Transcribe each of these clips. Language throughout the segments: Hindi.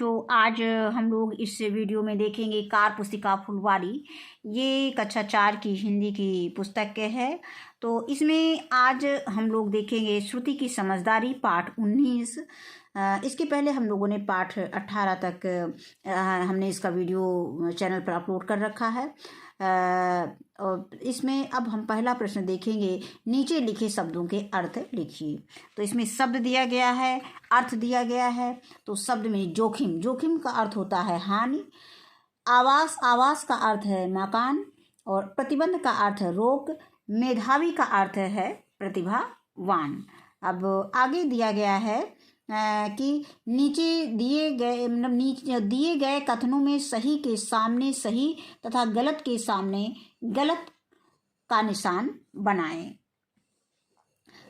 बच्चों, आज हम लोग इस वीडियो में देखेंगे कार पुस्तिका फुलवारी। ये कक्षा 4 की हिंदी की पुस्तक है। तो इसमें आज हम लोग देखेंगे श्रुति की समझदारी पाठ 19। इसके पहले हम लोगों ने पाठ 18 तक हमने इसका वीडियो चैनल पर अपलोड कर रखा है। और इसमें अब हम पहला प्रश्न देखेंगे, नीचे लिखे शब्दों के अर्थ लिखिए। तो इसमें शब्द दिया गया है, अर्थ दिया गया है। तो शब्द में जोखिम, जोखिम का अर्थ होता है हानि। आवास, आवास का अर्थ है मकान। और प्रतिबंध का अर्थ है रोक। मेधावी का अर्थ है प्रतिभावान। अब आगे दिया गया है कि नीचे दिए गए नीचे दिए गए कथनों में सही के सामने सही तथा गलत के सामने गलत का निशान बनाएं।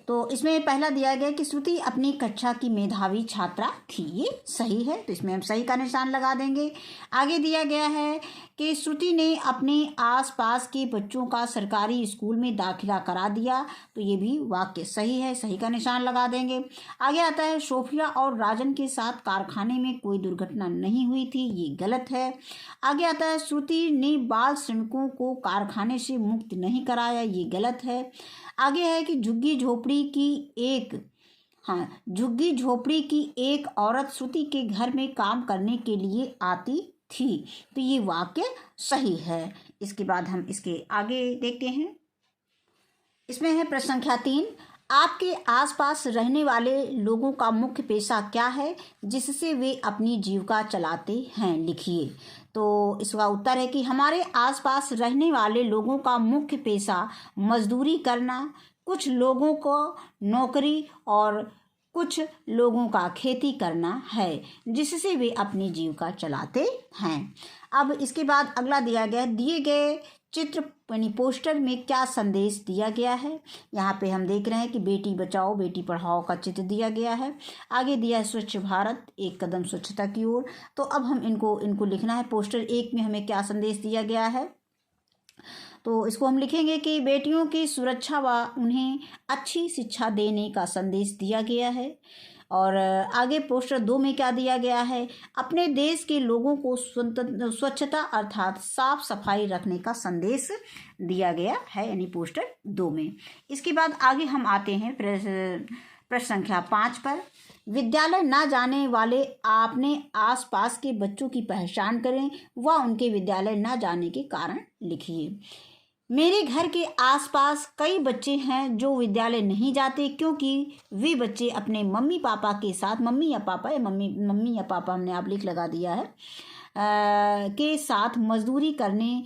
तो इसमें पहला दिया गया कि श्रुति अपनी कक्षा की मेधावी छात्रा थी, ये सही है, तो इसमें हम सही का निशान लगा देंगे। आगे दिया गया है कि श्रुति ने अपने आसपास के बच्चों का सरकारी स्कूल में दाखिला करा दिया, तो ये भी वाक्य सही है, सही का निशान लगा देंगे। आगे आता है सोफिया और राजन के साथ कारखाने में कोई दुर्घटना नहीं हुई थी, ये गलत है। आगे आता है श्रुति ने बाल श्रमिकों को कारखाने से मुक्त नहीं कराया, ये गलत है। आगे है कि झुग्गी झोपड़ी की एक औरत श्रुति के घर में काम करने के लिए आती थी, तो ये वाक्य सही है। इसके बाद हम इसके आगे देखते हैं। इसमें है प्रश्न संख्या 3, आपके आसपास रहने वाले लोगों का मुख्य पेशा क्या है जिससे वे अपनी जीविका चलाते हैं, लिखिए। तो इसका उत्तर है कि हमारे आसपास रहने वाले लोगों का मुख्य पेशा मजदूरी करना, कुछ लोगों को नौकरी और कुछ लोगों का खेती करना है जिससे वे अपनी जीविका चलाते हैं। अब इसके बाद अगला दिया गया, दिए गए चित्र यानी पोस्टर में क्या संदेश दिया गया है। यहाँ पे हम देख रहे हैं कि बेटी बचाओ बेटी पढ़ाओ का चित्र दिया गया है। आगे दिया है स्वच्छ भारत, एक कदम स्वच्छता की ओर। तो अब हम इनको लिखना है। पोस्टर 1 में हमें क्या संदेश दिया गया है, तो इसको हम लिखेंगे कि बेटियों की सुरक्षा व उन्हें अच्छी शिक्षा देने का संदेश दिया गया है। और आगे पोस्टर 2 में क्या दिया गया है, अपने देश के लोगों को स्वच्छता अर्थात साफ सफाई रखने का संदेश दिया गया है, यानी पोस्टर 2 में। इसके बाद आगे हम आते हैं प्रश्न संख्या 5 पर। विद्यालय ना जाने वाले अपने आसपास के बच्चों की पहचान करें व उनके विद्यालय ना जाने के कारण लिखिए। मेरे घर के आसपास कई बच्चे हैं जो विद्यालय नहीं जाते क्योंकि वे बच्चे अपने मम्मी पापा के साथ, मम्मी या पापा हमने आप लिख लगा दिया है, के साथ मजदूरी करने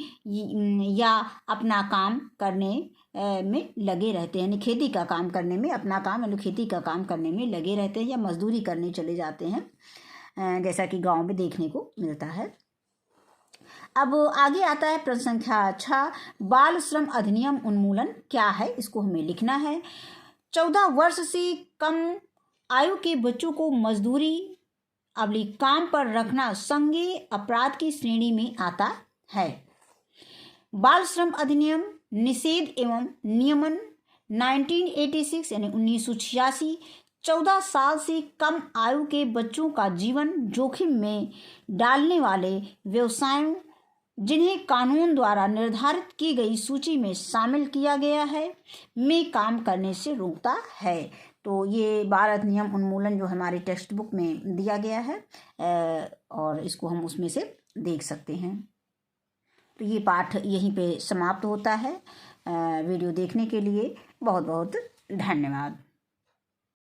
या अपना काम करने में लगे रहते हैं, यानी खेती का काम करने में, अपना काम यानी खेती का काम करने में लगे रहते हैं या मजदूरी करने चले जाते हैं, जैसा कि गांव में देखने को मिलता है। अब आगे आता है प्रश्न संख्या 6, बाल श्रम अधिनियम उन्मूलन क्या है, इसको हमें लिखना है। 14 वर्ष से कम आयु के बच्चों को मजदूरी काम पर रखना संज्ञेय अपराध की श्रेणी में आता है। बाल श्रम अधिनियम निषेध एवं नियमन 1986 यानी 1986 14 साल से कम आयु के बच्चों का जीवन जोखिम में डालने वाले व्यवसायों जिन्हें कानून द्वारा निर्धारित की गई सूची में शामिल किया गया है में काम करने से रोकता है। तो ये बाल अधिनियम उन्मूलन जो हमारे टेक्स्ट बुक में दिया गया है और इसको हम उसमें से देख सकते हैं। तो ये पाठ यहीं पे समाप्त होता है। वीडियो देखने के लिए बहुत बहुत धन्यवाद।